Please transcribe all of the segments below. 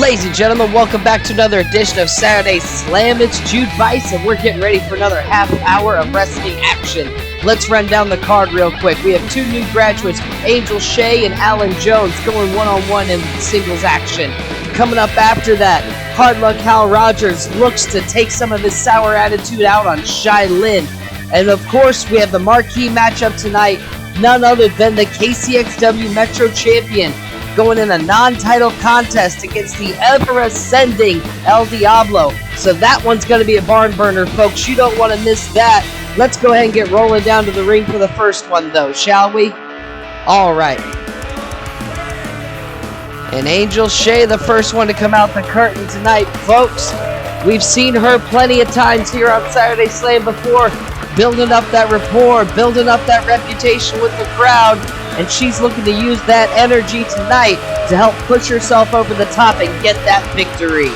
Ladies and gentlemen, welcome back to another edition of Saturday Slam. It's Jude Vice, and we're getting ready for another half hour of wrestling action. Let's run down the card real quick. We have two new graduates, Angel Shay and Alan Jones, going one-on-one in singles action. Coming up after that, Hard Luck Hal Rogers looks to take some of his sour attitude out on Shylynn. And of course, we have the marquee matchup tonight, none other than the KCXW Metro Champion, going in a non-title contest against the ever-ascending El Diablo. So that one's going to be a barn burner, folks. You don't want to miss that. Let's go ahead and get rolling down to the ring for the first one, though, shall we? All right. And Angel Shay, the first one to come out the curtain tonight, folks. We've seen her plenty of times here on Saturday Slam before, building up that rapport, building up that reputation with the crowd. And she's looking to use that energy tonight to help push herself over the top and get that victory.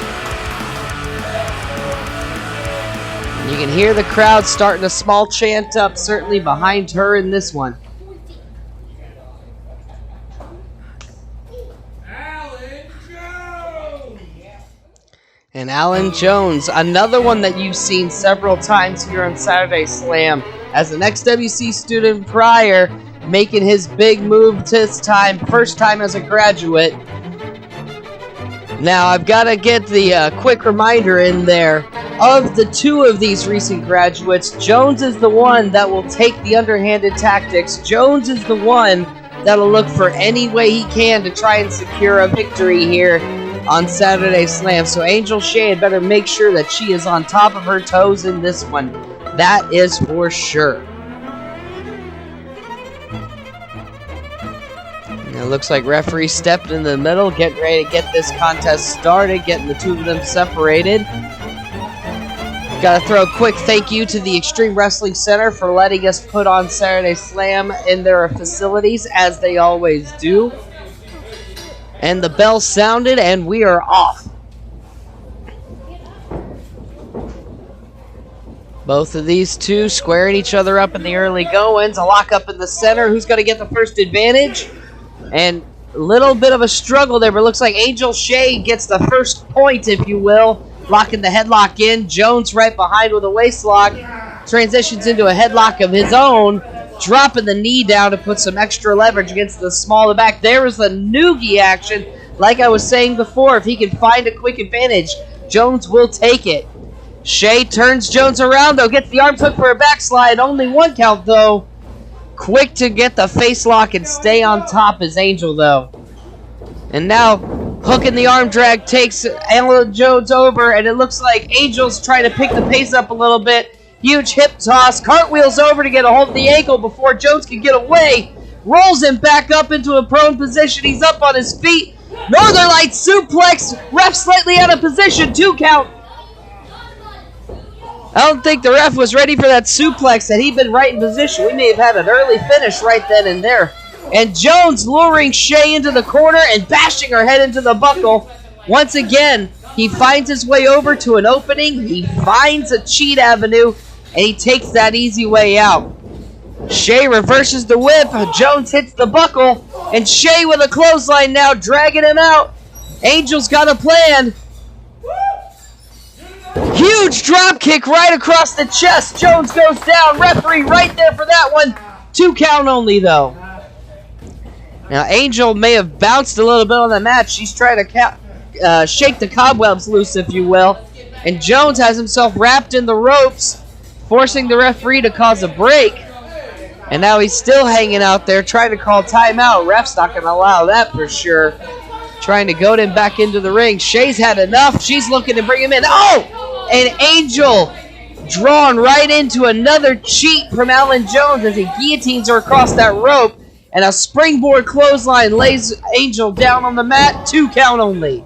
You can hear the crowd starting a small chant up, certainly behind her in this one. And Alan Jones, another one that you've seen several times here on Saturday Slam. As an XWC student prior, making his big move this time, first time as a graduate. Now, I've got to get the quick reminder in there. Of the two of these recent graduates, Jones is the one that will take the underhanded tactics. Jones is the one that'll look for any way he can to try and secure a victory here on Saturday Slam. So Angel Shay had better make sure that she is on top of her toes in this one. That is for sure. It looks like referee stepped in the middle, getting ready to get this contest started, getting the two of them separated. Got to throw a quick thank you to the Extreme Wrestling Center for letting us put on Saturday Slam in their facilities, as they always do. And the bell sounded, and we are off. Both of these two squaring each other up in the early goings. A lock up in the center. Who's going to get the first advantage? And a little bit of a struggle there, but it looks like Angel Shay gets the first point, if you will. Locking the headlock in. Jones right behind with a waist lock. Transitions into a headlock of his own. Dropping the knee down to put some extra leverage against the small of the back. There is the noogie action. Like I was saying before, if he can find a quick advantage, Jones will take it. Shay turns Jones around, though. Gets the arm hook for a backslide. Only one count, though. Quick to get the face lock and stay on top is Angel, though. And now, hooking the arm drag takes Alan Jones over, and it looks like Angel's trying to pick the pace up a little bit. Huge hip toss, cartwheels over to get a hold of the ankle before Jones can get away. Rolls him back up into a prone position. He's up on his feet. Northern Light suplex. Ref slightly out of position. 2 count. I don't think the ref was ready for that suplex. Had he been right in position, we may have had an early finish right then and there. And Jones luring Shay into the corner and bashing her head into the buckle. Once again, he finds his way over to an opening. He finds a cheat avenue, and he takes that easy way out. Shay reverses the whip. Jones hits the buckle, and Shay with a clothesline now, dragging him out. Angel's got a plan. Huge drop kick right across the chest. Jones goes down. Referee right there for that one. 2 count only, though. Now, Angel may have bounced a little bit on the match. She's trying to shake the cobwebs loose, if you will. And Jones has himself wrapped in the ropes, forcing the referee to cause a break. And now he's still hanging out there, trying to call timeout. Ref's not going to allow that for sure. Trying to goad him back into the ring. Shay's had enough. She's looking to bring him in. Oh! And Angel drawn right into another cheat from Alan Jones as he guillotines her across that rope. And a springboard clothesline lays Angel down on the mat. 2 count only.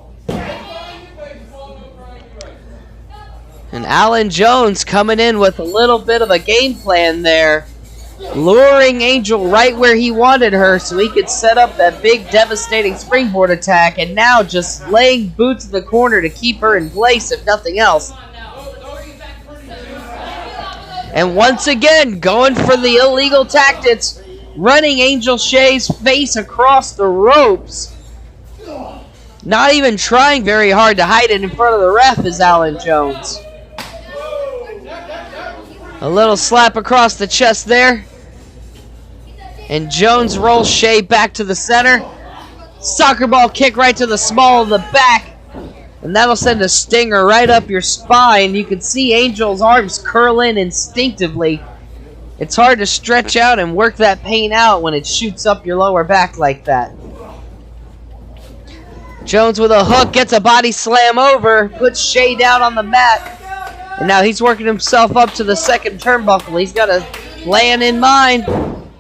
And Alan Jones coming in with a little bit of a game plan there. Luring Angel right where he wanted her so he could set up that big devastating springboard attack. And now just laying boots in the corner to keep her in place, if nothing else. And once again, going for the illegal tactics, running Angel Shay's face across the ropes. Not even trying very hard to hide it in front of the ref is Alan Jones. A little slap across the chest there. And Jones rolls Shay back to the center. Soccer ball kick right to the small of the back. And that'll send a stinger right up your spine. You can see Angel's arms curl in instinctively. It's hard to stretch out and work that pain out when it shoots up your lower back like that. Jones with a hook gets a body slam over, puts Shay down on the mat. And now he's working himself up to the second turnbuckle. He's got a plan in mind.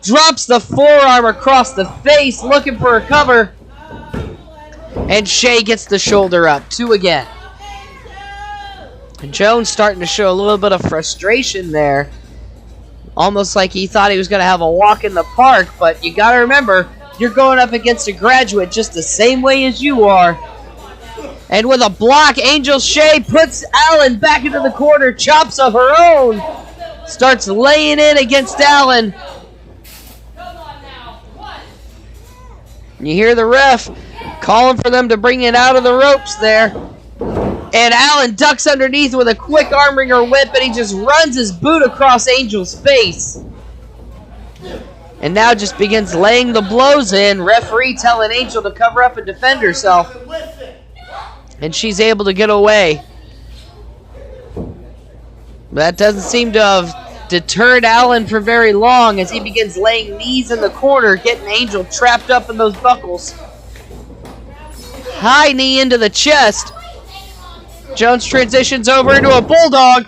Drops the forearm across the face, looking for a cover. And Shay gets the shoulder up. 2 again. And Jones starting to show a little bit of frustration there. Almost like he thought he was going to have a walk in the park. But you got to remember, you're going up against a graduate just the same way as you are. And with a block, Angel Shay puts Allen back into the corner. Chops of her own. Starts laying in against Allen. You hear the ref calling for them to bring it out of the ropes there. And Allen ducks underneath with a quick arm wringer whip, and he just runs his boot across Angel's face. And now just begins laying the blows in. Referee telling Angel to cover up and defend herself. And she's able to get away. That doesn't seem to have deterred Allen for very long as he begins laying knees in the corner, getting Angel trapped up in those buckles. High knee into the chest. Jones transitions over into a bulldog.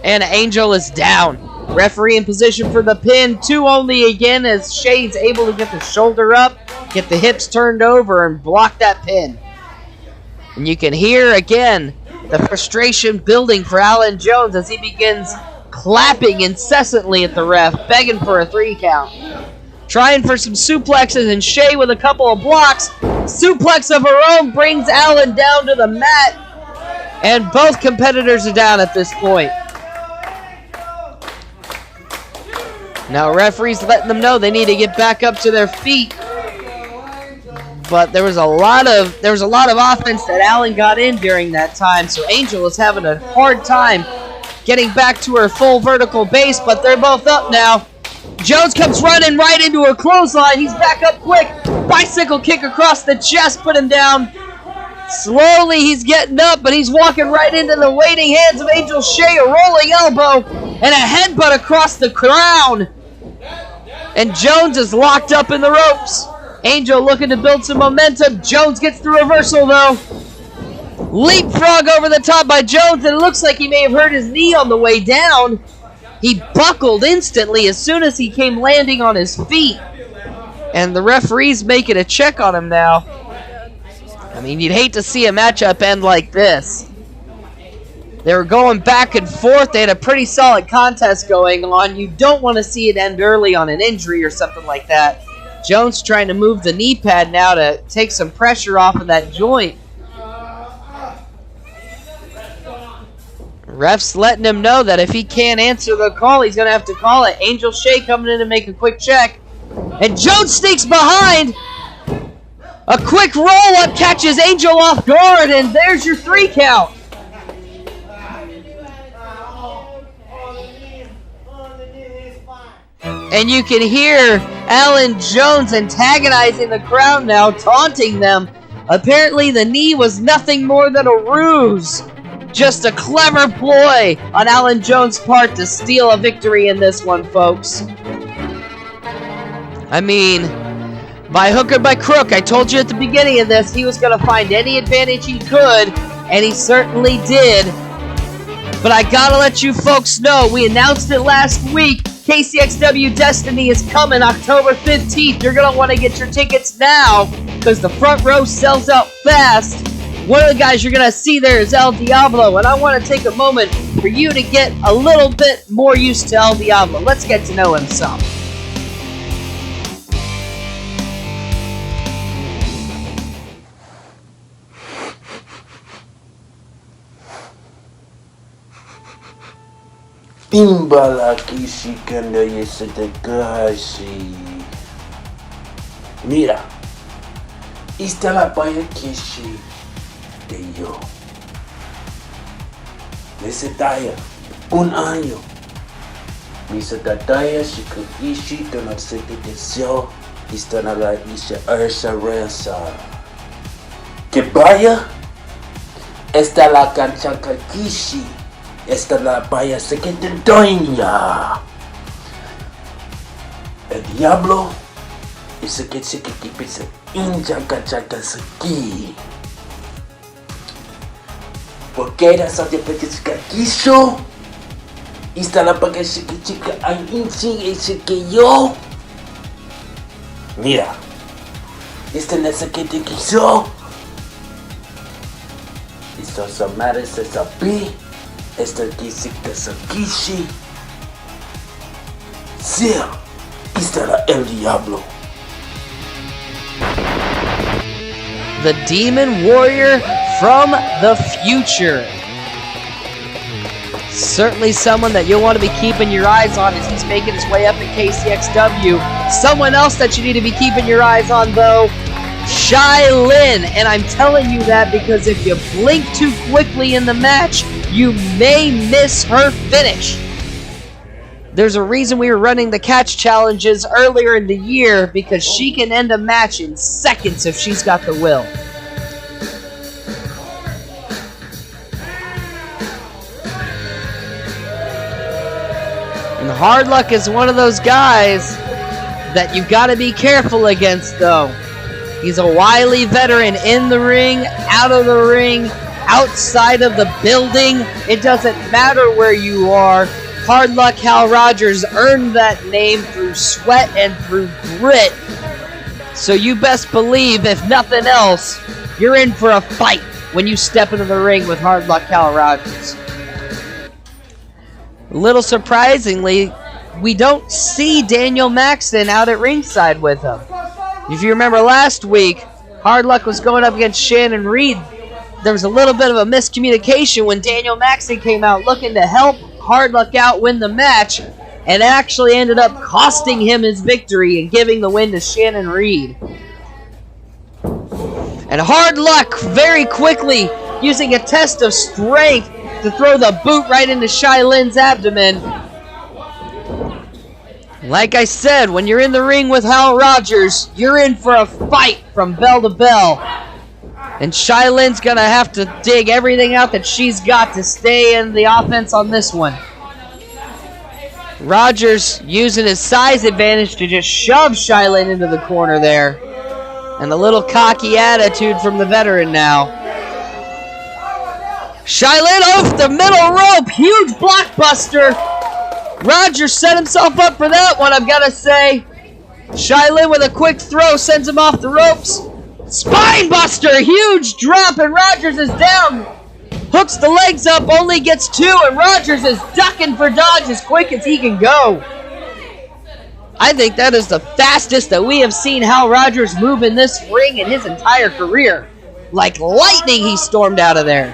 And Angel is down. Referee in position for the pin. 2 only again as Shay's able to get the shoulder up, get the hips turned over, and block that pin. And you can hear again the frustration building for Alan Jones as he begins clapping incessantly at the ref, begging for a 3 count. Trying for some suplexes, and Shay with a couple of blocks. Suplex of her own brings Allen down to the mat. And both competitors are down at this point. Now referee's letting them know they need to get back up to their feet. But there was a lot of offense that Allen got in during that time, so Angel is having a hard time getting back to her full vertical base, but they're both up now. Jones comes running right into a clothesline. He's back up quick. Bicycle kick across the chest, put him down. Slowly he's getting up, but he's walking right into the waiting hands of Angel Shay. A rolling elbow and a headbutt across the crown. And Jones is locked up in the ropes. Angel looking to build some momentum. Jones gets the reversal though. Leapfrog over the top by Jones, and it looks like he may have hurt his knee on the way down. He buckled instantly as soon as he came landing on his feet. And the referee's making a check on him now. I mean, you'd hate to see a matchup end like this. They were going back and forth. They had a pretty solid contest going on. You don't want to see it end early on an injury or something like that. Jones trying to move the knee pad now to take some pressure off of that joint. Ref's letting him know that if he can't answer the call, he's going to have to call it. Angel Shay coming in to make a quick check. And Jones sneaks behind. A quick roll-up catches Angel off guard, and there's your 3 count. And you can hear Alan Jones antagonizing the crowd now, taunting them. Apparently the knee was nothing more than a ruse. Just a clever ploy on Alan Jones' part to steal a victory in this one, folks. I mean, by hook or by crook, I told you at the beginning of this, he was going to find any advantage he could, and he certainly did. But I gotta let you folks know, we announced it last week. KCXW Destiny is coming October 15th. You're going to want to get your tickets now because the front row sells out fast. One of the guys you're going to see there is El Diablo, and I want to take a moment for you to get a little bit more used to El Diablo. Let's get to know him some. Timbalaki Shikandaya Satakashi. Mira, Está la paya Kishi de yo. Necesitaya un año. Misa tataya shikuishi tonatseki deseo. Está na la isha ersa resa. Que vaya. Está la cancha Kishi. Está la paya sequententoña. El Diablo. Isa que se que pisa inchaka chaka saki. Porque era só de petisca quiso. Está la paga chica ay inchi ese que yo. Mira. Este nessa que te quiso. Esto samare se sapi. Esta kisika sakishi. Sea. Estará el Diablo. The Demon Warrior from the future. Certainly someone that you'll want to be keeping your eyes on as he's making his way up at KCXW. Someone else that you need to be keeping your eyes on, though, Shylynn. And I'm telling you that because if you blink too quickly in the match, you may miss her finish. There's a reason we were running the catch challenges earlier in the year, because she can end a match in seconds if she's got the will. And Hard Luck is one of those guys that you've got to be careful against, though. He's a wily veteran in the ring, out of the ring, outside of the building. It doesn't matter where you are. Hard Luck Hal Rogers earned that name through sweat and through grit. So you best believe, if nothing else, you're in for a fight when you step into the ring with Hard Luck Hal Rogers. A little surprisingly, we don't see Daniel Maxton out at ringside with him. If you remember last week, Hard Luck was going up against Shannon Reed. There was a little bit of a miscommunication when Daniel Maxton came out looking to help Hard Luck out win the match, and actually ended up costing him his victory and giving the win to Shannon Reed. And Hard Luck very quickly using a test of strength to throw the boot right into Shylynn's abdomen. Like I said, when you're in the ring with Hal Rogers, you're in for a fight from bell to bell. And Shylynn's gonna have to dig everything out that she's got to stay in the offense on this one. Rogers using his size advantage to just shove Shylynn into the corner there. And a little cocky attitude from the veteran now. Shylynn off the middle rope. Huge blockbuster. Rogers set himself up for that one, I've got to say. Shylynn with a quick throw sends him off the ropes. Spinebuster, huge drop, and Rogers is down. Hooks the legs up, only gets two, and Rogers is ducking for dodge as quick as he can go. I think that is the fastest that we have seen Hal Rogers move in this ring in his entire career. Like lightning, he stormed out of there.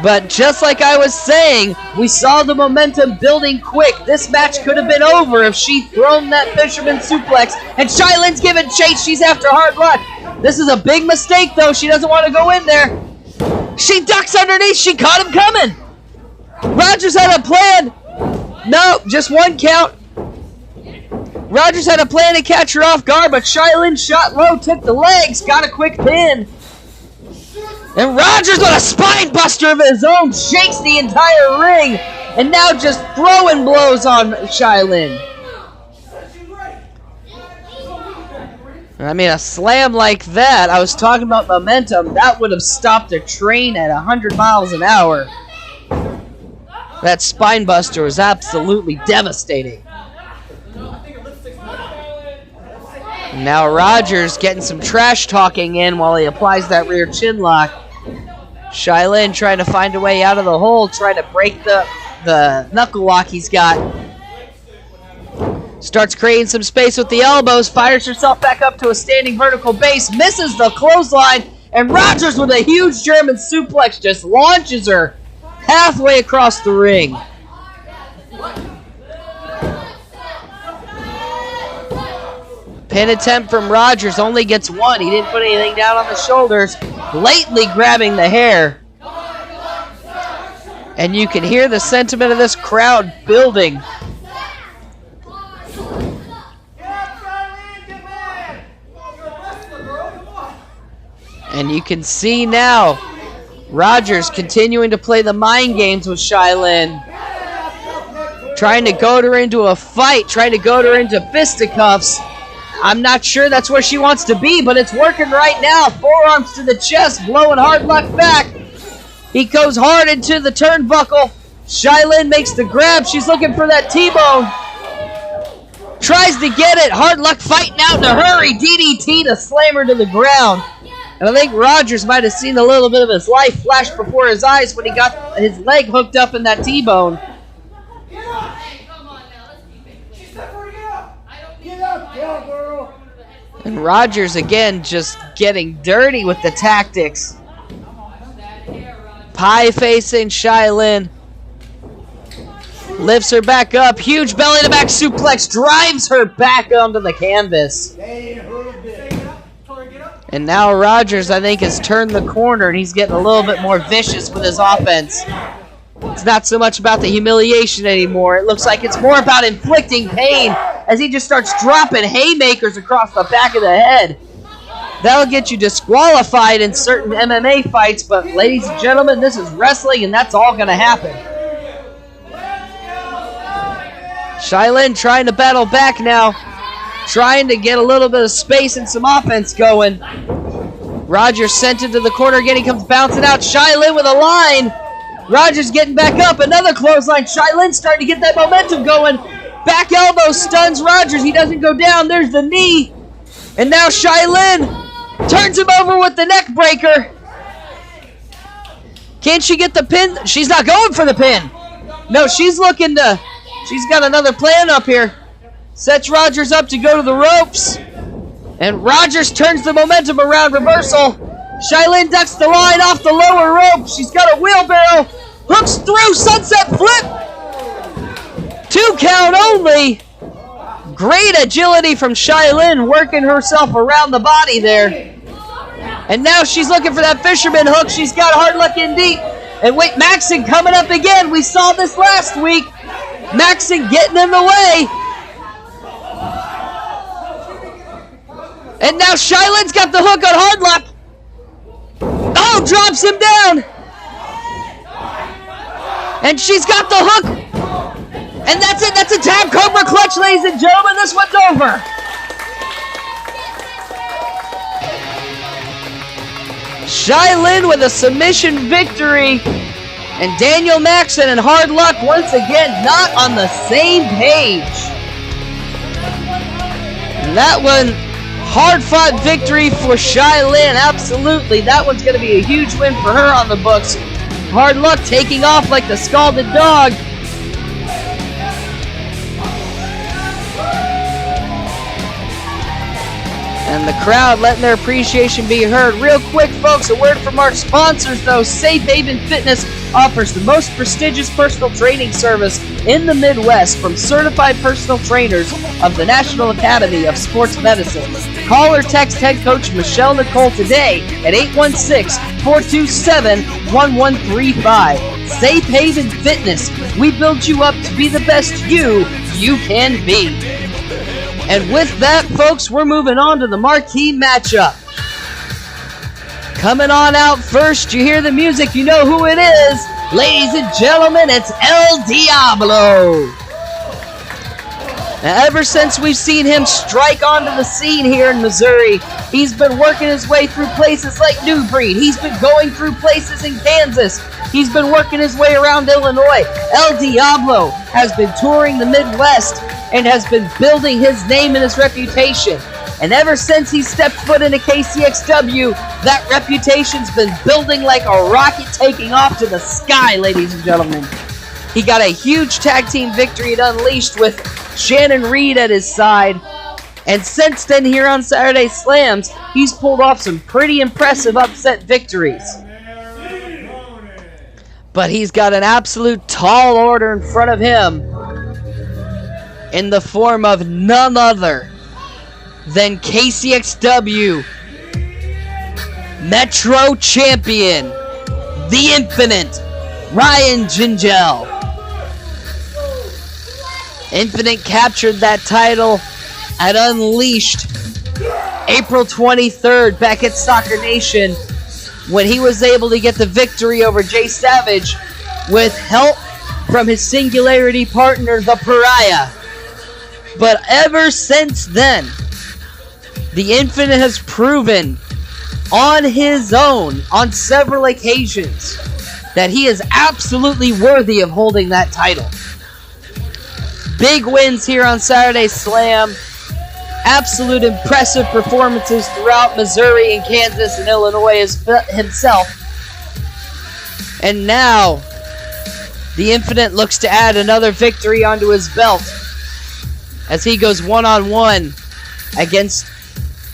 But just like I was saying, we saw the momentum building quick. This match could have been over if she'd thrown that fisherman suplex. And Shylynn's giving chase. She's after Hard Luck. This is a big mistake, though. She doesn't want to go in there. She ducks underneath. She caught him coming. Rogers had a plan. No, just one count. Rogers had a plan to catch her off guard, but Shylynn shot low, took the legs, got a quick pin. And Rogers with a spine buster of his own shakes the entire ring, and now just throwing blows on Shylynn. I mean, a slam like that, I was talking about momentum, that would have stopped a train at 100 miles an hour. That spine buster was absolutely devastating. Now Rogers getting some trash talking in while he applies that rear chin lock. Shylynn trying to find a way out of the hole, trying to break the knuckle lock he's got. Starts creating some space with the elbows, fires herself back up to a standing vertical base, misses the clothesline, and Rogers with a huge German suplex just launches her halfway across the ring. Pin attempt from Rogers, only gets one. He didn't put anything down on the shoulders. Blatantly grabbing the hair. And you can hear the sentiment of this crowd building. And you can see now Rogers continuing to play the mind games with Shylynn. Trying to goad her into a fight, trying to goad her into fisticuffs. I'm not sure that's where she wants to be, but it's working right now. Forearms to the chest, blowing Hard Luck back. He goes hard into the turnbuckle. Shylynn makes the grab. She's looking for that T-bone. Tries to get it. Hard Luck fighting out in a hurry. DDT to slam her to the ground. And I think Rogers might have seen a little bit of his life flash before his eyes when he got his leg hooked up in that T-bone. And Rogers again just getting dirty with the tactics. Pie facing Shylynn. Lifts her back up. Huge belly to back suplex. Drives her back onto the canvas. And now Rogers, I think, has turned the corner and he's getting a little bit more vicious with his offense. It's not so much about the humiliation anymore. It looks like it's more about inflicting pain as he just starts dropping haymakers across the back of the head. That'll get you disqualified in certain MMA fights, but ladies and gentlemen, this is wrestling and that's all going to happen. Shylynn trying to battle back now. Trying to get a little bit of space and some offense going. Rogers sent into the corner again. He comes bouncing out. Shylynn with a line. Rogers getting back up. Another clothesline. Shylynn starting to get that momentum going. Back elbow stuns Rogers. He doesn't go down. There's the knee. And now Shylynn turns him over with the neck breaker. Can she get the pin? She's not going for the pin. No, she's looking to... She's got another plan up here. Sets Rogers up to go to the ropes. And Rogers turns the momentum around. Reversal. Shylynn ducks the line off the lower rope. She's got a wheelbarrow. Hooks through. Sunset flip. 2 count only. Great agility from Shylynn, working herself around the body there. And now she's looking for that fisherman hook. She's got Hard Luck in deep. And wait, Maxon coming up again. We saw this last week. Maxon getting in the way. And now Shylynn's got the hook on Hard Luck. Oh, drops him down. And she's got the hook. And that's it. That's a tap Cobra Clutch, ladies and gentlemen. This one's over. Shylynn with a submission victory. And Daniel Maxon and Hard Luck once again not on the same page. And that one, hard-fought victory for Shylynn. Absolutely. That one's going to be a huge win for her on the books. Hard Luck taking off like the scalded dog. And the crowd letting their appreciation be heard. Real quick, folks, a word from our sponsors, though. Safe Haven Fitness offers the most prestigious personal training service in the Midwest from certified personal trainers of the National Academy of Sports Medicine. Call or text head coach Michelle Nicole today at 816-427-1135. Safe Haven Fitness. We build you up to be the best you can be. And with that, folks, we're moving on to the marquee matchup. Coming on out first, you hear the music, you know who it is. Ladies and gentlemen, it's El Diablo. Now, ever since we've seen him strike onto the scene here in Missouri, he's been working his way through places like New Breed. He's been going through places in Kansas. He's been working his way around Illinois. El Diablo has been touring the Midwest and has been building his name and his reputation. And ever since he stepped foot into KCXW, that reputation's been building like a rocket taking off to the sky, ladies and gentlemen. He got a huge tag team victory at Unleashed with Shannon Reed at his side. And since then, here on Saturday Slams, he's pulled off some pretty impressive upset victories. But he's got an absolute tall order in front of him in the form of none other than KCXW Metro Champion, The Infinite, Ryan Gingell. Infinite captured that title at Unleashed April 23rd back at Soccer Nation, when he was able to get the victory over Jay Savage with help from his Singularity partner, the Pariah. But ever since then, the Infinite has proven on his own, on several occasions, that he is absolutely worthy of holding that title. Big wins here on Saturday Slam. Absolute impressive performances throughout Missouri and Kansas and Illinois himself. And now, the Infinite looks to add another victory onto his belt as he goes one-on-one against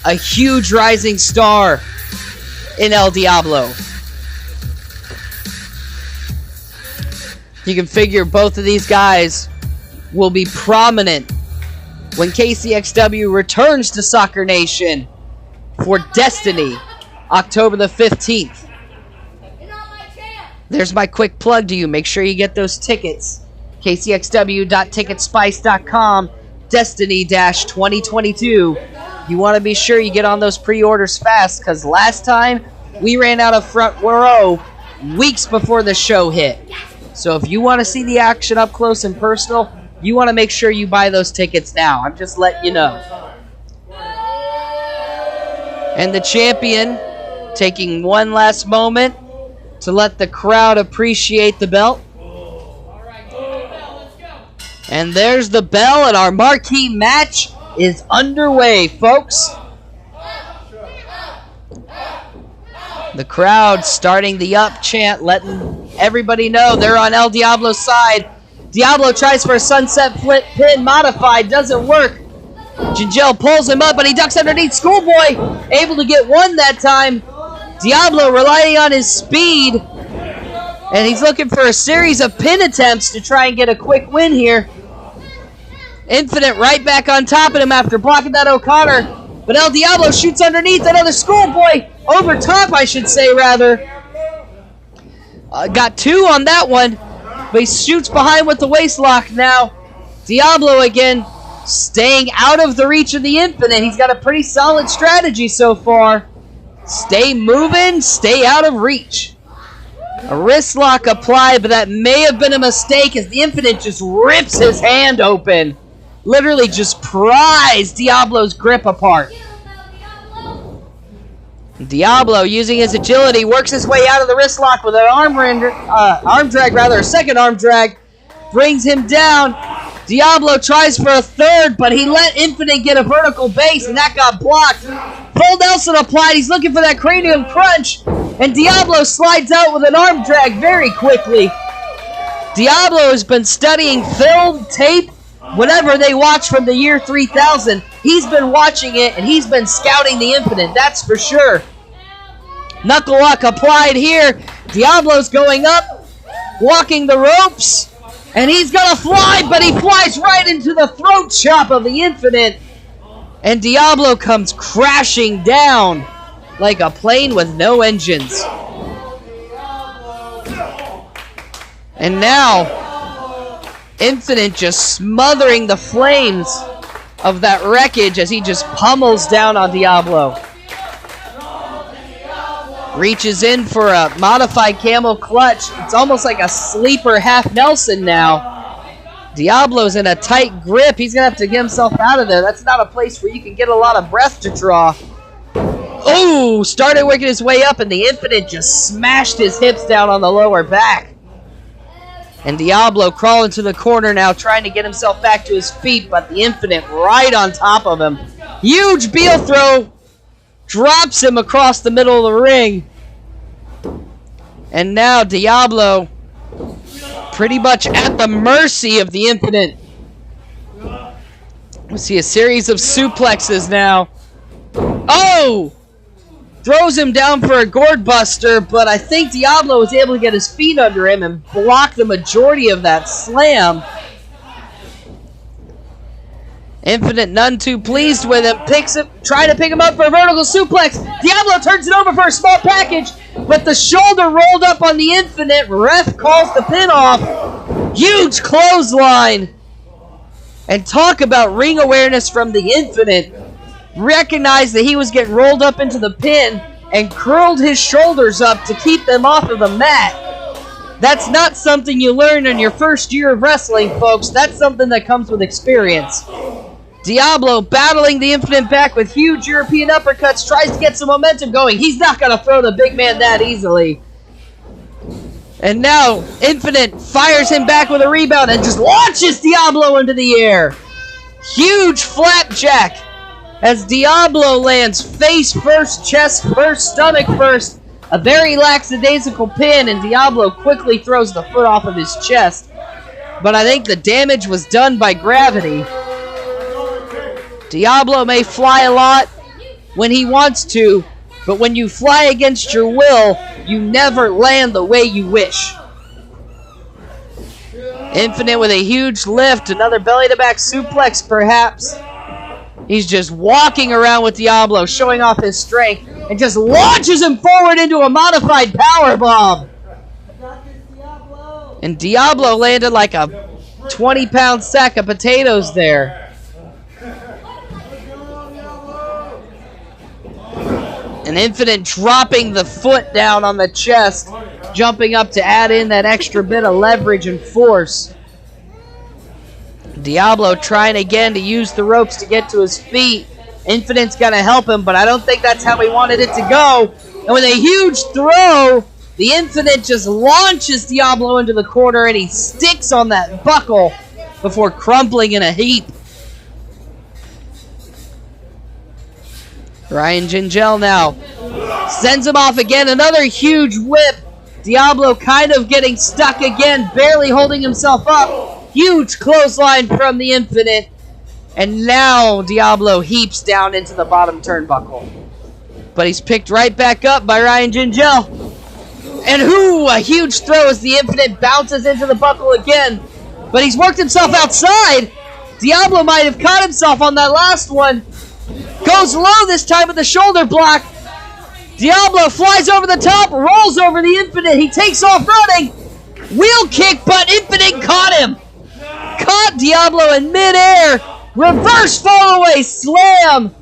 a huge rising star in El Diablo. You can figure both of these guys will be prominent when KCXW returns to Soccer Nation for Destiny, October the 15th. There's my quick plug to you. Make sure you get those tickets. KCXW.ticketspice.com, Destiny-2022. You want to be sure you get on those pre-orders fast, because last time we ran out of front row weeks before the show hit. So if you want to see the action up close and personal, you want to make sure you buy those tickets now. I'm just letting you know. And the champion taking one last moment to let the crowd appreciate the belt. And there's the bell, and our marquee match is underway, folks. The crowd starting the up chant, letting everybody know they're on El Diablo's side. Diablo tries for a sunset flip pin modified, doesn't work. Gingell pulls him up, but he ducks underneath Schoolboy, able to get one that time. Diablo relying on his speed, and he's looking for a series of pin attempts to try and get a quick win here. Infinite right back on top of him after blocking that O'Connor, but El Diablo shoots underneath. Another Schoolboy, over top I should say rather. Got two on that one. But he shoots behind with the waistlock now. Diablo again, staying out of the reach of the Infinite. He's got a pretty solid strategy so far. Stay moving, stay out of reach. A wrist lock applied, but that may have been a mistake as the Infinite just rips his hand open. Literally just pries Diablo's grip apart. Diablo, using his agility, works his way out of the wrist lock with an a second arm drag, brings him down. Diablo tries for a third, but he let Infinite get a vertical base, and that got blocked. Full Nelson applied. He's looking for that cranium crunch, and Diablo slides out with an arm drag very quickly. Diablo has been studying film, tape, whatever they watch from the year 3000. He's been watching it, and he's been scouting the Infinite, that's for sure. Knuckle lock applied here. Diablo's going up, walking the ropes, and he's gonna fly, but he flies right into the throat chop of the Infinite. And Diablo comes crashing down like a plane with no engines. And now, Infinite just smothering the flames of that wreckage as he just pummels down on Diablo. Reaches in for a modified camel clutch. It's almost like a sleeper half Nelson now. Diablo's in a tight grip. He's going to have to get himself out of there. That's not a place where you can get a lot of breath to draw. Oh, started working his way up, and the Infinite just smashed his hips down on the lower back. And Diablo crawling to the corner now, trying to get himself back to his feet, but the Infinite right on top of him. Huge Beal throw. Drops him across the middle of the ring. And now Diablo pretty much at the mercy of the Infinite. We see a series of suplexes now. Oh! Throws him down for a gourd buster, but I think Diablo was able to get his feet under him and block the majority of that slam. Infinite none too pleased with him. Picks him, trying to pick him up for a vertical suplex. Diablo turns it over for a small package, but the shoulder rolled up on the Infinite. Ref calls the pin off. Huge clothesline. And talk about ring awareness from the Infinite. Recognized that he was getting rolled up into the pin and curled his shoulders up to keep them off of the mat. That's not something you learn in your first year of wrestling, folks. That's something that comes with experience. Diablo battling the Infinite back with huge European uppercuts, tries to get some momentum going. He's not going to throw the big man that easily. And now Infinite fires him back with a rebound and just launches Diablo into the air. Huge flapjack as Diablo lands face first, chest first, stomach first. A very lackadaisical pin, and Diablo quickly throws the foot off of his chest. But I think the damage was done by gravity. Diablo may fly a lot when he wants to, but when you fly against your will, you never land the way you wish. Infinite with a huge lift, another belly-to-back suplex perhaps. He's just walking around with Diablo, showing off his strength, and just launches him forward into a modified powerbomb. And Diablo landed like a 20-pound sack of potatoes there. And Infinite dropping the foot down on the chest, jumping up to add in that extra bit of leverage and force. Diablo trying again to use the ropes to get to his feet. Infinite's going to help him, but I don't think that's how he wanted it to go. And with a huge throw, the Infinite just launches Diablo into the corner, and he sticks on that buckle before crumpling in a heap. Ryan Gingell now sends him off again. Another huge whip. Diablo kind of getting stuck again, barely holding himself up. Huge clothesline from the Infinite. And now Diablo heaps down into the bottom turnbuckle. But he's picked right back up by Ryan Gingell. And a huge throw as the Infinite bounces into the buckle again. But he's worked himself outside. Diablo might have caught himself on that last one. Goes low this time with the shoulder block. Diablo flies over the top, rolls over the Infinite. He takes off running. Wheel kick, but Infinite caught him. Caught Diablo in midair. Reverse fallaway slam.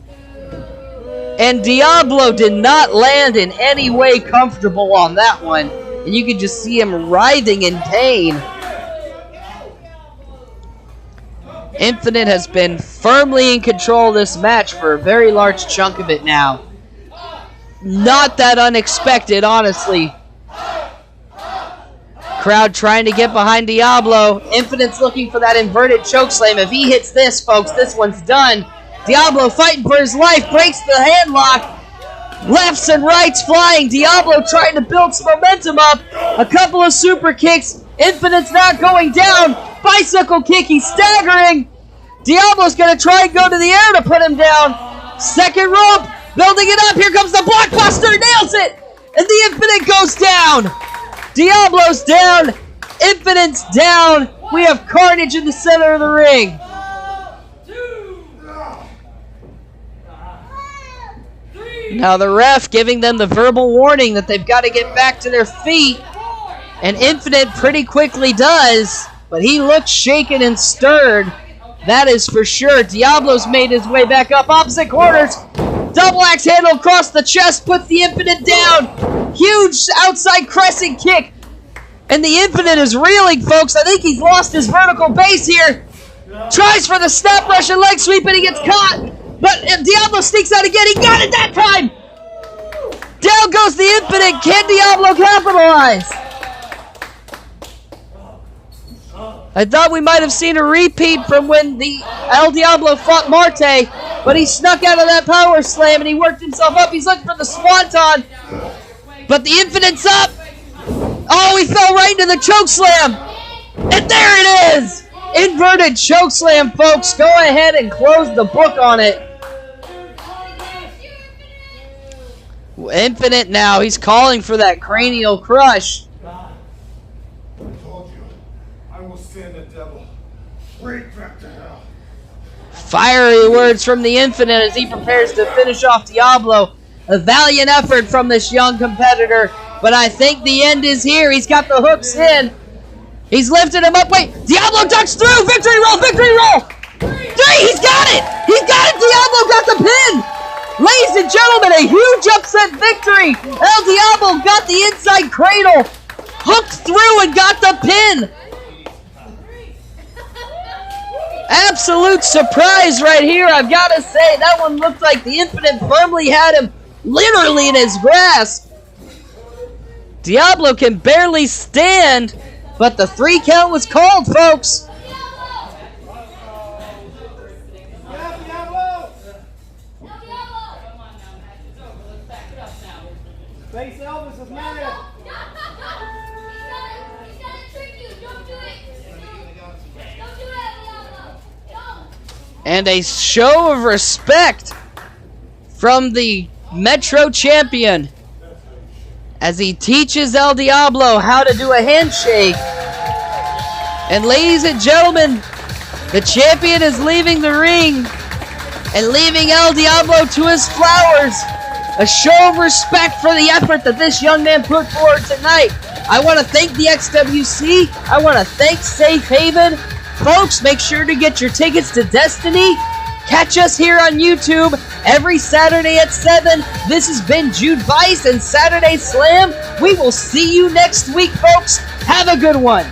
And Diablo did not land in any way comfortable on that one. And you could just see him writhing in pain. Infinite has been firmly in control of this match for a very large chunk of it now. Not that unexpected, honestly. Crowd trying to get behind Diablo. Infinite's looking for that inverted chokeslam. If he hits this, folks, this one's done. Diablo fighting for his life, breaks the handlock. Lefts and rights flying. Diablo trying to build some momentum up. A couple of super kicks. Infinite's not going down. Bicycle kick, he's staggering. Diablo's going to try and go to the air to put him down. Second rope, building it up. Here comes the blockbuster, nails it. And the Infinite goes down. Diablo's down. Infinite's down. We have carnage in the center of the ring. Now the ref giving them the verbal warning that they've got to get back to their feet. And Infinite pretty quickly does. But he looks shaken and stirred. That is for sure. Diablo's made his way back up. Opposite corners. Double axe handle across the chest. Puts the Infinite down. Huge outside crescent kick. And the Infinite is reeling, folks. I think he's lost his vertical base here. Tries for the snap Russian leg sweep and he gets caught. But Diablo sneaks out again. He got it that time. Down goes the Infinite. Can Diablo capitalize? I thought we might have seen a repeat from when the El Diablo fought Marte, but he snuck out of that power slam and he worked himself up. He's looking for the swanton, but the Infinite's up. Oh, he fell right into the choke slam, and there it is. Inverted choke slam, folks. Go ahead and close the book on it. Infinite now. He's calling for that cranial crush. Send the devil straight back to hell. Fiery words from the Infinite as he prepares to finish off Diablo. A valiant effort from this young competitor, but I think the end is here. He's got the hooks in. He's lifted him up. Wait, Diablo ducks through. Victory roll, victory roll. Three, he's got it. He's got it. Diablo got the pin. Ladies and gentlemen, a huge upset victory. El Diablo got the inside cradle, hooked through and got the pin. Absolute surprise right here, I've got to say. That one looked like the Infinite firmly had him literally in his grasp. Diablo can barely stand, but the 3 count was called, folks. Face Elvis is mad. And a show of respect from the Metro Champion as he teaches El Diablo how to do a handshake. And ladies and gentlemen, the champion is leaving the ring and leaving El Diablo to his flowers. A show of respect for the effort that this young man put forward tonight. I want to thank the XWC. I want to thank Safe Haven. Folks, make sure to get your tickets to Destiny. Catch us here on YouTube every Saturday at 7. This has been Jude Vice and Saturday Slam. We will see you next week, folks. Have a good one.